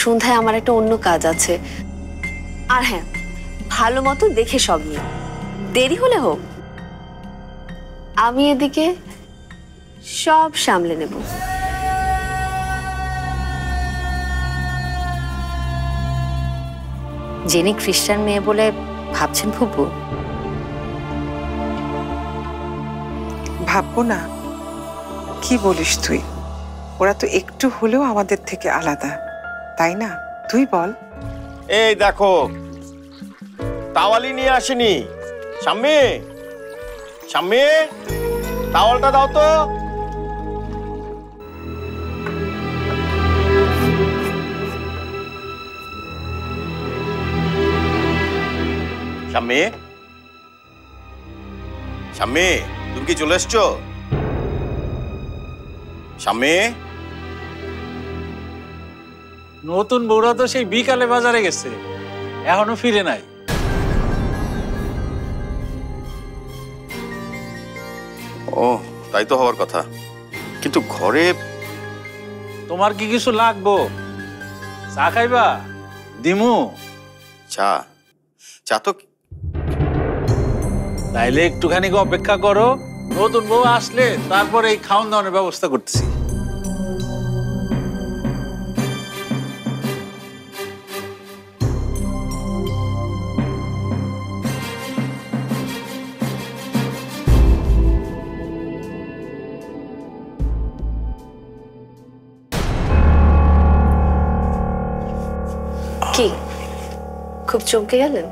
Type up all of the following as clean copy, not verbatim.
সন্ধ্যায় আমার একটা অন্য কাজ আছে। আর হ্যাঁ, ভালো মতো দেখে সব নিয়ে, দেরি হলে হোক, আমি এদিকে সব সামলে নেব। জেনি খ্রিস্টান মেয়ে বলে ভাবছেন ফুপু? ভাববো না? কি বলিস তুই? ওরা তো একটু হলেও আমাদের থেকে আলাদা, তাই না? তুই বল। এই দেখো, তাওয়ালি নিয়ে আসেনি। শাম্মী, শাম্মী, তাওয়ালটা দাও তো। শাম্মী, শাম্মী, তুমি কি চলে এসছো? শাম্মী, নতুন বউরা তো সেই বিকালে বাজারে গেছে, এখনো ফিরে নাই। ও তাই তো হওয়ার কথা, কিন্তু ঘরে তোমার কি কিছু লাগবো? চা খাইবা? দিমু? চা? চা তো তাইলে একটুখানি অপেক্ষা করো, নতুন বউ আসলে তারপরে এই খাওয়ান দাওয়ানোর ব্যবস্থা করতেছি। কি খুব চমকে গেলেন?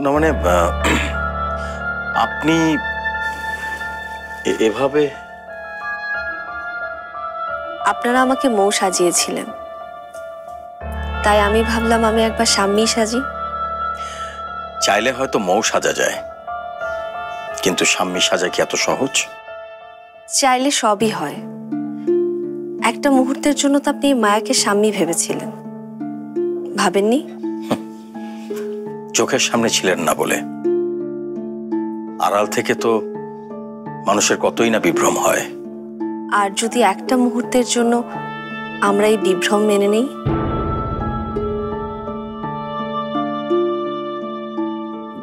না মানে আপনি এভাবে? আপনারা আমাকে মৌ সাজিয়েছিলেন, তাই আমি ভাবলাম আমি একবার শাম্মী সাজি। চাইলে হয়তো মৌ সাজা যায়, কিন্তু শাম্মী সাজা কি এত সহজ? চাইলে সবই হয়। একটা মুহূর্তের জন্য তো আপনি মায়াকে শাম্মী ভেবেছিলেন, ভাবেননি? চোখের সামনে ছিলেন না বলে। আড়াল থেকে তো মানুষের কতই না বিভ্রম হয়। আর যদি একটা মুহূর্তের জন্য আমরা এই বিভ্রম মেনে নেই?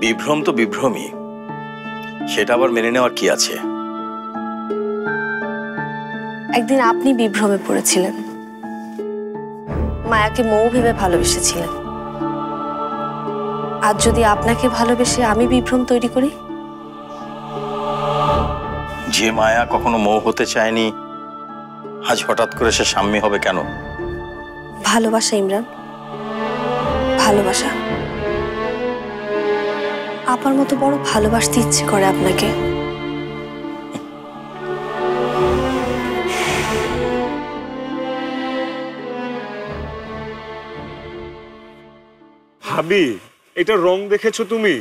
বিভ্রম তো বিভ্রমই, সেটা আবার মেনে নেওয়ার কি আছে? একদিন আপনি বিভ্রমে পড়েছিলেন, মায়াকে মৌ ভেবে ভালোবেসেছিলেন। আজ যদি আপনাকে ভালোবেসে আমি বিভ্রম তৈরি করি? যে মায়া কখনো মৌ হতে চায়নি, আজ হঠাৎ করে সে শাম্মী হবে কেন? ভালোবাসা ইমরান, ভালোবাসা। আপনার মতো বড় ভালোবাসতে ইচ্ছে করে আপনাকে। ভাবি, এটা রং দেখেছো তুমি?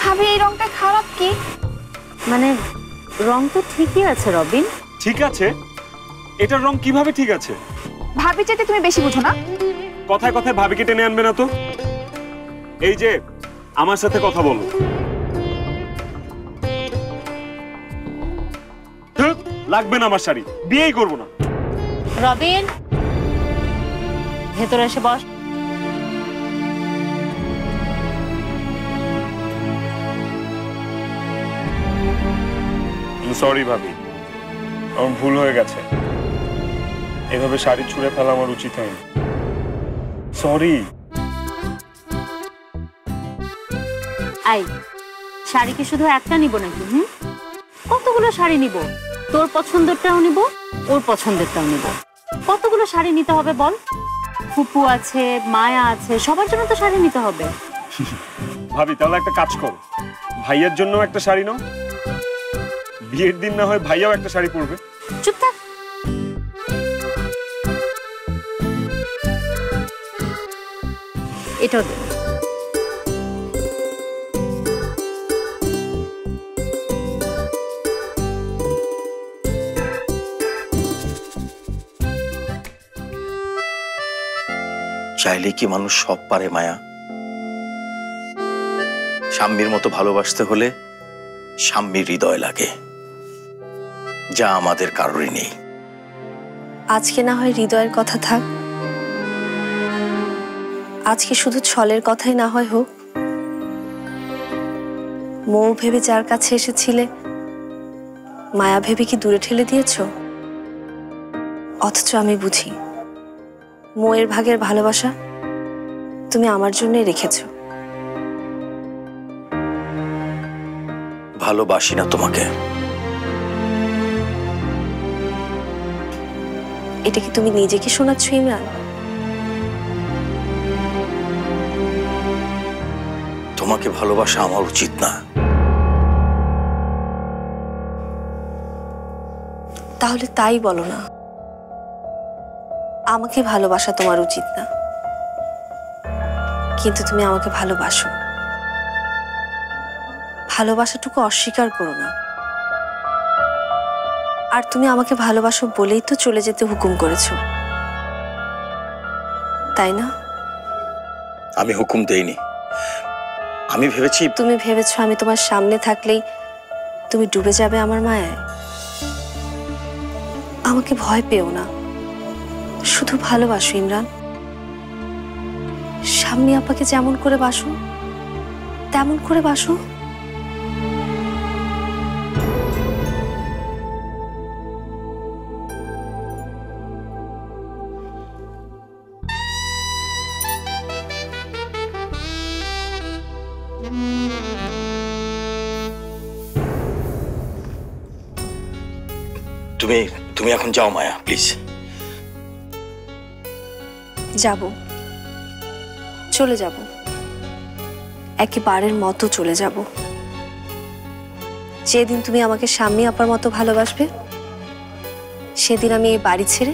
ভাবি, এই রংটা খারাপ কি? মানে রং তো ঠিকই আছে রবিন। ঠিক আছে? এটার রং কিভাবে ঠিক আছে? ভাবি চাইতে তুমি বেশি বুঝো না। কথায় কথায় ভাবিকে টেনে আনবে না তো। এই যে আমার সাথে কথা বলো। ধুৎ, লাগবে না আমার শাড়ি, বিয়েই করবো না। রবিন, ভেতরে এসে বস। সরি ভাবি, আমার ভুল হয়ে গেছে। এভাবে শাড়ি ছুঁড়ে ফেলা আমার উচিত হয়নি। সরি। আই, শাড়ি কি শুধু একটা নিব নাকি? কতগুলো শাড়ি নিব? তোর পছন্দেরটাও নিব, ওর পছন্দেরটাও নিব। কতগুলো শাড়ি নিতে হবে বল? ফুপু আছে, মায়া আছে, সবার জন্য তো শাড়ি নিতে হবে। ভাবি, তাহলে একটা কাজ করো, ভাইয়ের জন্য একটা শাড়ি নাও। বিয়ের দিন না হয় ভাইয়াও একটা শাড়ি পরবে। চুপ থাক। এটাও দে। চাইলে কি মানুষ সব পারে মায়া? শাম্মীর মতো ভালোবাসতে হলে শাম্মীর হৃদয় লাগে। যা আমাদের কারোরই নেই। আজকে না হয় হৃদয়ের কথা থাক, আজকে শুধু ছলের কথাই না হয় হোক। মৌ ভেবে যার কাছে এসেছিলে, মায়া ভেবে কি দূরে ঠেলে দিয়েছ? অথচ আমি বুঝি মৌয়ের ভাগের ভালোবাসা তুমি আমার জন্যই রেখেছো। ভালোবাসি না তোমাকে। এটা কি তুমি নিজেকে শোনাচ্ছ ইমরান? তোমাকে ভালোবাসা আমার উচিত না। তাহলে তাই বলো না, আমাকে ভালোবাসা তোমার উচিত না, কিন্তু তুমি আমাকে ভালোবাসো। ভালোবাসাটুকু অস্বীকার করো না। আর তুমি আমাকে ভালোবাসো বলেই তো চলে যেতে হুকুম করেছো, তাই না? আমি হুকুম দেইনি, আমি ভেবেছি। তুমি ভেবেছো আমি তোমার সামনে থাকলেই তুমি ডুবে যাবে আমার মায়ায়। আমাকে ভয় পেও না, শুধু ভালোবাসো ইমরান। শাম্মী আপাকে যেমন করে বাসো তেমন করে বাসো। তুমি তুমি এখন যাও মায়া, প্লিজ। যাব, চলে যাব, একেবারের মতো চলে যাব। যেদিন তুমি আমাকে শাম্মী আপার মতো ভালোবাসবে, সেদিন আমি এই বাড়ি ছেড়ে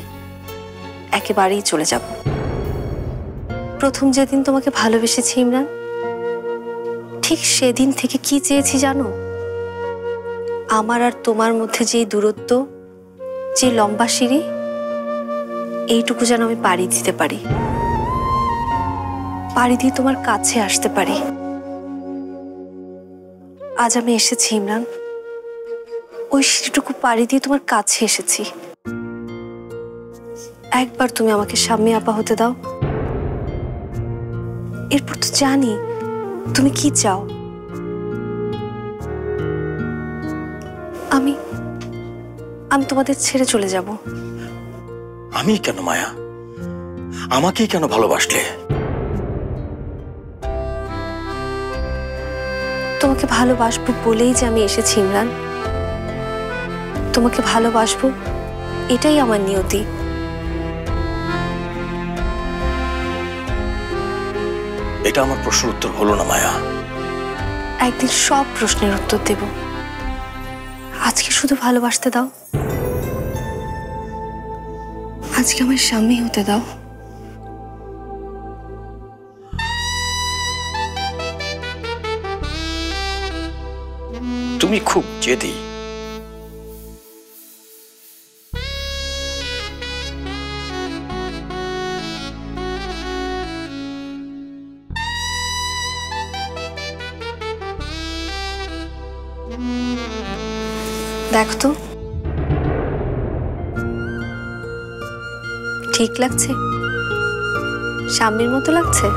একেবারেই চলে যাব। প্রথম যেদিন তোমাকে ভালোবেসেছি ইমরান, ঠিক সেদিন থেকে কি চেয়েছি জানো? আমার আর তোমার মধ্যে যে দূরত্ব, যে লম্বা সিঁড়ি, এইটুকু যেন আমি পাড়ি দিতে পারি, পাড়ি দিয়ে তোমার কাছে আসতে পারি। আজ আমি এসেছি ইমরান, ওই সিঁড়িটুকু পাড়ি দিয়ে তোমার কাছে এসেছি। একবার তুমি আমাকে শাম্মী আপা হতে দাও, এরপর তো জানি তুমি কি চাও। আমি আমি তোমাদের ছেড়ে চলে যাব। আমি কেন মায়া? আমাকেই কেন ভালোবাসলে? তোমাকে ভালোবাসবো বলেই যে আমি এসেছি ইমরান। তোমাকে ভালোবাসবো, এটাই আমার নিয়তি। এটা আমার প্রশ্নের উত্তর হলো না মায়া। একদিন সব প্রশ্নের উত্তর দেব, আজকে শুধু ভালোবাসতে দাও। আজকে আমার স্বামী হতে দাও। তুমি খুব জেদি। দেখো তো, ঠিক লাগছে? স্বামীর মতো লাগছে?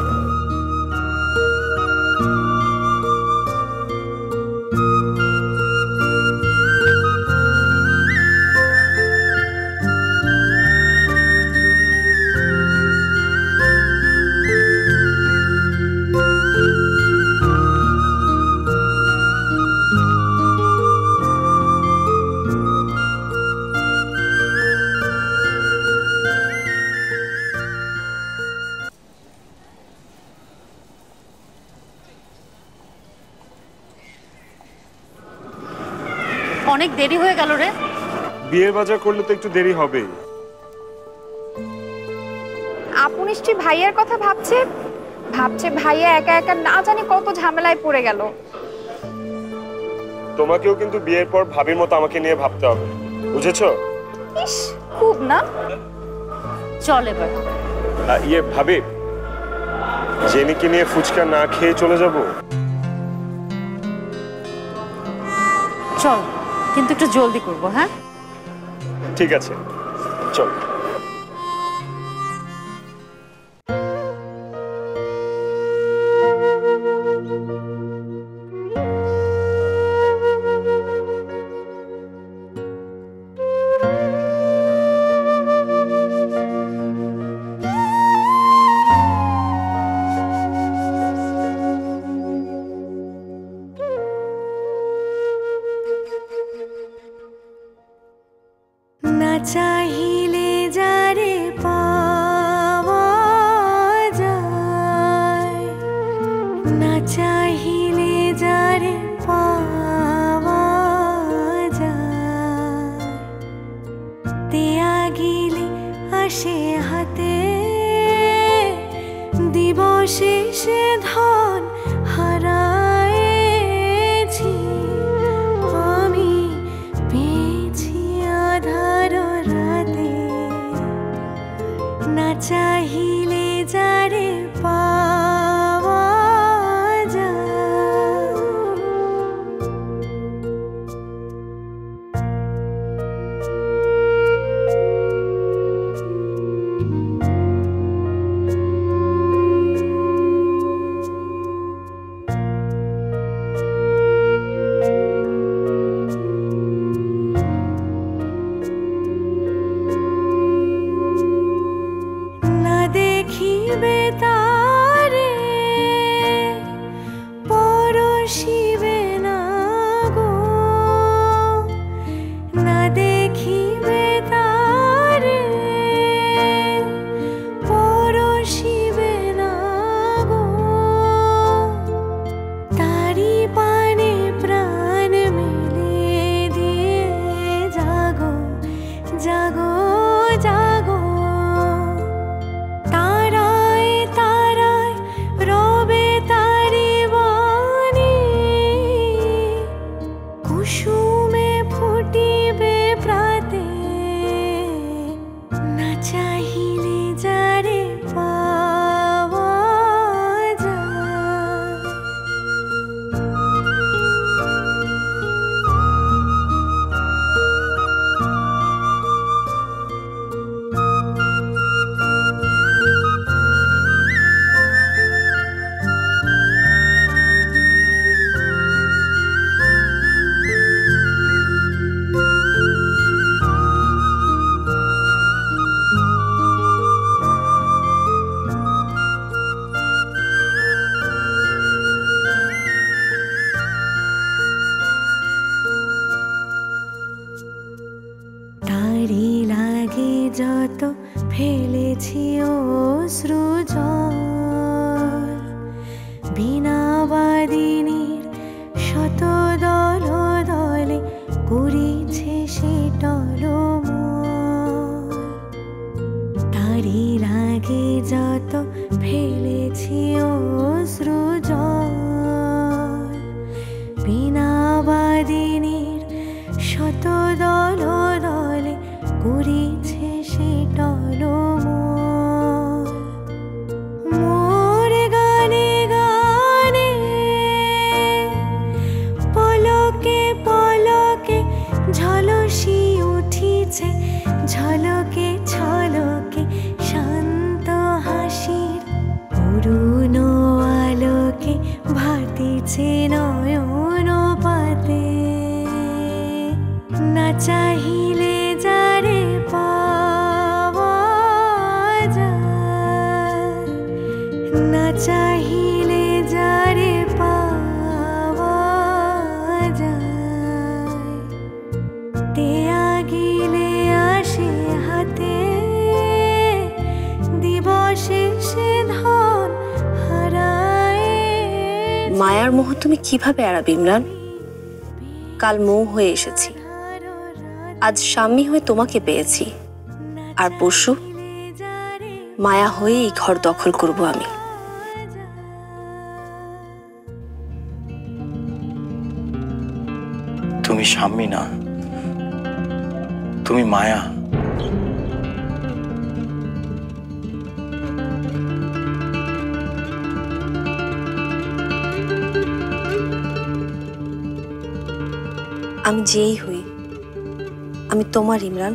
অনেক দেরি হয়ে গেল রে। বিয়ের বাজার করলে তো একটু দেরি হবেই। আপু নিশ্চয়ই ভাইয়ার কথা ভাবছে, ভাইয়া একা একা না জানি কত ঝামেলায় পড়ে গেল। তোমাকেও কিন্তু বিয়ের পর ভাবির মতো আমাকে নিয়ে ভাবতে হবে, বুঝেছো? ইস, খুব না। চল এবার। ভাবি, জেনিকে নিয়ে ফুচকা না খেয়ে চলে যাব? চল, কিন্তু একটু জলদি করবো। হ্যাঁ, ঠিক আছে, চল। না চাহিলে যারে পাওয়া যায়, না চাহিলে যারে পাওয়া যায়, দেয়া গিলে আসে হাতে দিবসে সে ধন হারায়েছি আমি পেয়েছি আধার রাতে, না চাহিলে যারে পাওয়া যায়। না দেখিবে তারে পরশিবে না গো, না দেখিবে তারে পরশিবে না গো, তারি পানে প্রাণ মেলে দিয়ে জাগো জাগো জাগো, তারায় তারায় রবে তারি বাণী, কুসুমে ফুটিবে প্রাতে, না চাহিলে যারে পাওয়া যায়। তারি লাগে যত ফেলেছি অশ্রু জল, বীণাবাদিনীর শত দল দলে করিছে সে টলমল, তারি লাগে যত ফেলেছি অশ্রু জল, বীণাবাদিনীর শত দল দলে করিছে সে টলমল, মোর গানে গানে পলকে পলকে ঝলসি উঠিছে, ঝলকে ঝলকে শান্ত হাসির অরুণ আলোকে ভাতিছে নয়ন পাতে, না চাহিলে যারে পাওয়া যায়, না চাহিলে যারে পাওয়া যায়, দেয়া গিলে আসে হাতে দিবসে সে ধন হারায়। মায়ার মোহ তুমি কিভাবে এড়াবে ইমরান? কাল মৌ হয়ে এসেছি, আজ স্বামী হয়ে তোমাকে পেয়েছি, আর পরশু মায়া হয়ে এই ঘর দখল করব আমি। তুমি স্বামী না, তুমি মায়া। আমি যেই হই আমি তোমার ইমরান।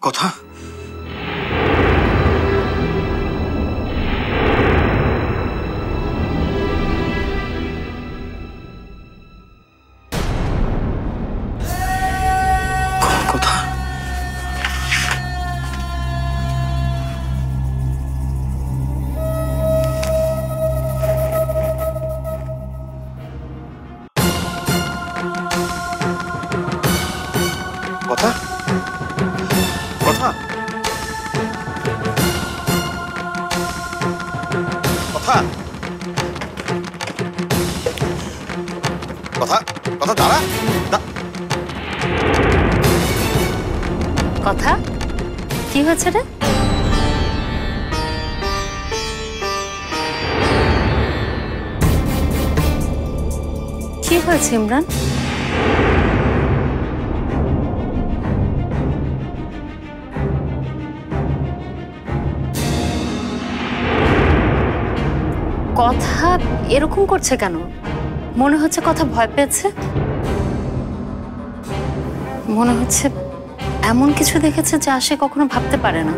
কথা কথা কথা কথা কথা কথা কথা দাঁড়া কথা কি হয়েছে রে? কি হয়েছে ইমরান? কথা এরকম করছে কেন? মনে হচ্ছে কথা ভয় পেয়েছে। মনে হচ্ছে এমন কিছু দেখেছে যা সে কখনো ভাবতে পারে না।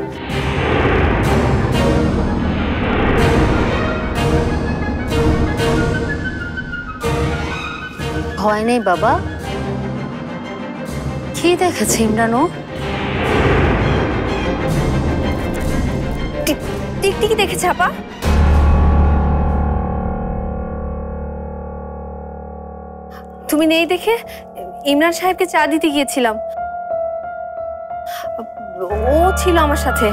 ভয় নেই বাবা। কি দেখেছে ইমরান? ও টিকটিকি দেখেছে আপা। তুমি নেই দেখে ইমরান সাহেবকে চা দিতে গিয়েছিলাম, ও ছিল আমার সাথে।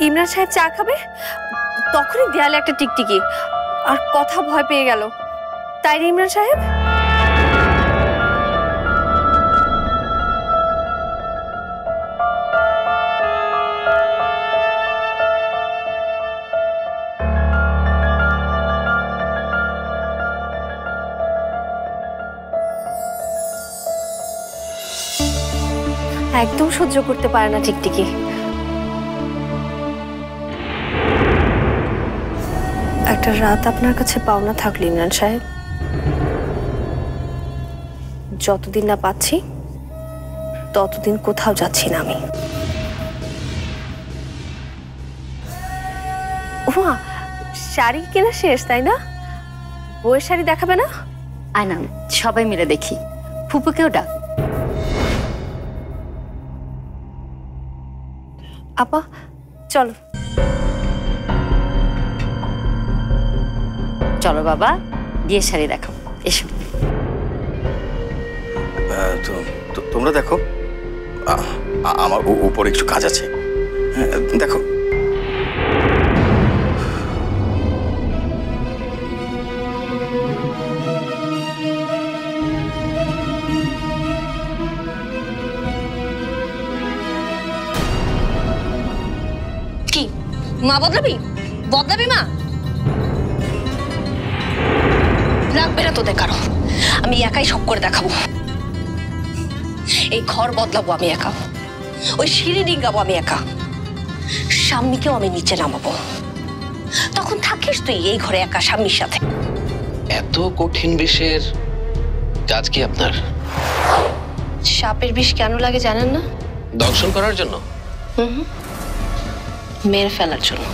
ইমরান সাহেব চা খাবে, তখনই দেয়ালে একটা টিকটিকি, আর কথা ভয় পেয়ে গেল। তাই রে ইমরান সাহেব? একদম সহ্য করতে পারে না টিকটিকি। একটা রাত আপনার কাছে পাওনা থাকলো ইমরান সাহেব। যতদিন না পাচ্ছি ততদিন কোথাও যাচ্ছি না আমি। ওমা, শাড়ি কেনা শেষ তাই না? বউয়ের শাড়ি দেখাবে না? আয় না, সবাই মিলে দেখি। ফুপুকেও ডাক। আপা চলো। চলো বাবা, বিয়ের শাড়ি দেখো। এসো। তোমরা দেখো, আমার উপরে একটু কাজ আছে। দেখো কি মা বদলাবি? বদলাবি মা? লাগবে না তোদের কারো, আমি একাই সব করে দেখাবো। এই ঘর বদলাবো আমি একা, ওই সিঁড়ি ডিঙ্গাবো আমি একা, স্বামীকেও আমি নিচে নামাবো। তখন থাকিস তুই এই ঘরে একা স্বামীর সাথে। এত কঠিন বিষের কাজ কি আপনার? সাপের বিষ কেন লাগে জানেন না? দংশন করার জন্য? মেরে ফেলার জন্য।